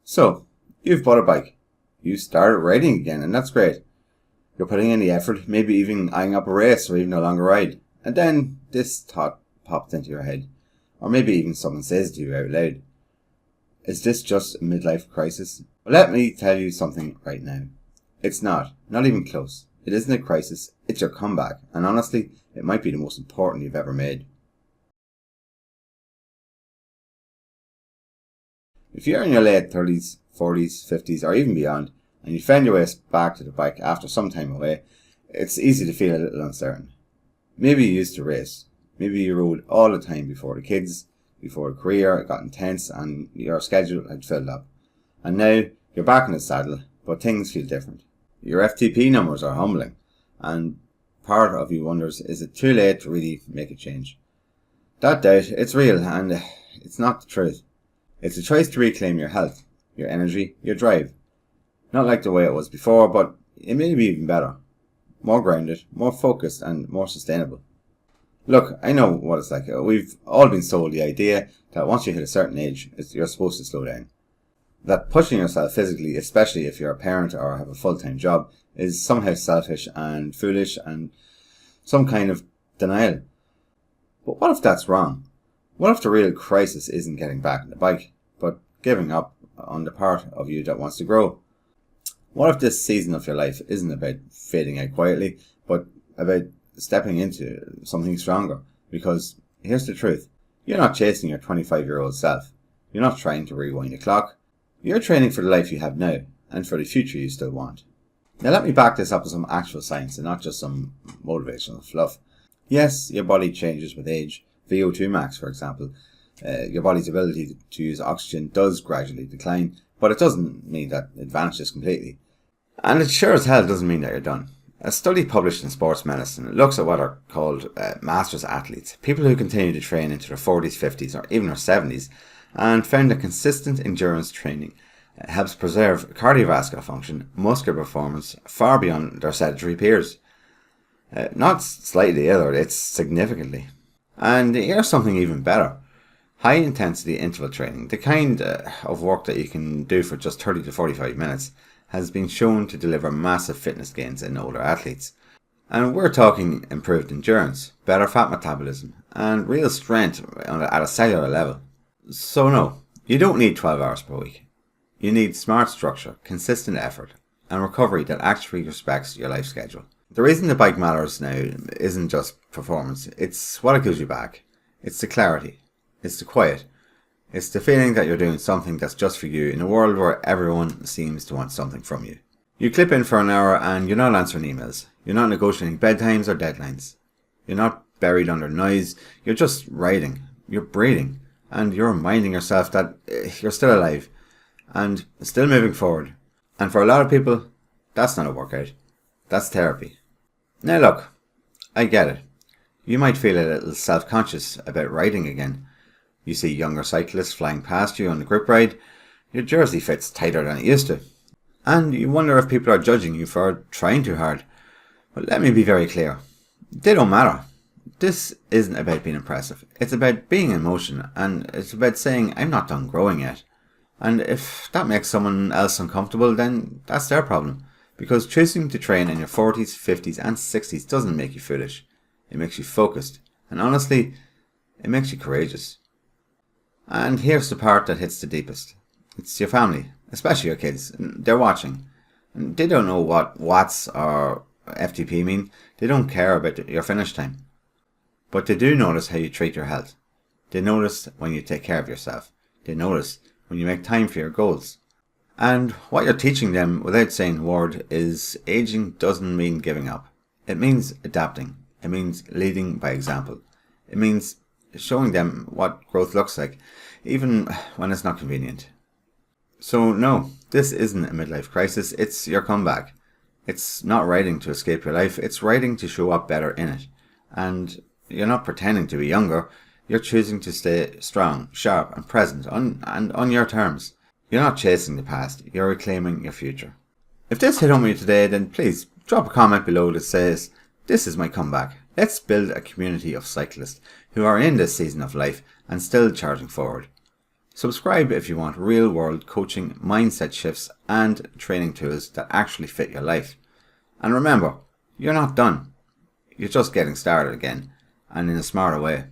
So, you've bought a bike. You started riding again, and that's great. You're putting in the effort, maybe even eyeing up a race or even a longer ride. And then this thought pops into your head. Or maybe even someone says to you out loud. Is this just a midlife crisis? Well, let me tell you something right now. It's not. Not even close. It isn't a crisis. It's your comeback. And honestly, it might be the most important you've ever made. If you're in your late 30s, 40s, 50s, or even beyond, and you find your way back to the bike after some time away, it's easy to feel a little uncertain. Maybe you used to race. Maybe you rode all the time before the kids, before the career got intense and your schedule had filled up. And now you're back in the saddle, but things feel different. Your FTP numbers are humbling, and part of you wonders, is it too late to really make a change? That doubt, it's real, and it's not the truth. It's a choice to reclaim your health, your energy, your drive. Not like the way it was before, but it may be even better. More grounded, more focused, and more sustainable. Look, I know what it's like. We've all been sold the idea that once you hit a certain age, you're supposed to slow down. That pushing yourself physically, especially if you're a parent or have a full-time job, is somehow selfish and foolish and some kind of denial. But what if that's wrong? What if the real crisis isn't getting back on the bike, but giving up on the part of you that wants to grow? What if this season of your life isn't about fading out quietly, but about stepping into something stronger? Because here's the truth. You're not chasing your 25-year-old self. You're not trying to rewind the clock. You're training for the life you have now, and for the future you still want. Now let me back this up with some actual science and not just some motivational fluff. Yes, your body changes with age. VO2 max, for example. Your body's ability to use oxygen does gradually decline, but it doesn't mean that it vanishes completely. And it sure as hell doesn't mean that you're done. A study published in Sports Medicine looks at what are called masters athletes, people who continue to train into their 40s, 50s, or even their 70s, and found that consistent endurance training helps preserve cardiovascular function, muscular performance far beyond their sedentary peers. Not slightly either, it's significantly. And here's something even better. High intensity interval training, the kind of work that you can do for just 30 to 45 minutes, has been shown to deliver massive fitness gains in older athletes. And we're talking improved endurance, better fat metabolism, and real strength at a cellular level. So no, you don't need 12 hours per week. You need smart structure, consistent effort, and recovery that actually respects your life schedule. The reason the bike matters now isn't just performance, it's what it gives you back. It's the clarity, it's the quiet, it's the feeling that you're doing something that's just for you in a world where everyone seems to want something from you. You clip in for an hour and you're not answering emails, you're not negotiating bedtimes or deadlines, you're not buried under noise, you're just riding, you're breathing, and you're reminding yourself that you're still alive and still moving forward. And for a lot of people, that's not a workout, that's therapy. Now look, I get it. You might feel a little self-conscious about riding again. You see younger cyclists flying past you on the grip ride, your jersey fits tighter than it used to, and you wonder if people are judging you for trying too hard. But let me be very clear. They don't matter. This isn't about being impressive. It's about being in motion, and it's about saying, I'm not done growing yet. And if that makes someone else uncomfortable, then that's their problem. Because choosing to train in your 40s, 50s and 60s doesn't make you foolish. It makes you focused. And honestly, it makes you courageous. And here's the part that hits the deepest. It's your family, especially your kids. They're watching. And they don't know what watts or FTP mean. They don't care about your finish time. But they do notice how you treat your health. They notice when you take care of yourself. They notice when you make time for your goals. And what you're teaching them, without saying a word, is aging doesn't mean giving up. It means adapting. It means leading by example. It means showing them what growth looks like, even when it's not convenient. So no, this isn't a midlife crisis, it's your comeback. It's not riding to escape your life, it's riding to show up better in it. And you're not pretending to be younger, you're choosing to stay strong, sharp and present on your terms. You're not chasing the past, you're reclaiming your future. If this hit home with you today, then please drop a comment below that says, this is my comeback. Let's build a community of cyclists who are in this season of life and still charging forward. Subscribe if you want real-world coaching, mindset shifts, and training tools that actually fit your life. And remember, you're not done. You're just getting started again, and in a smarter way.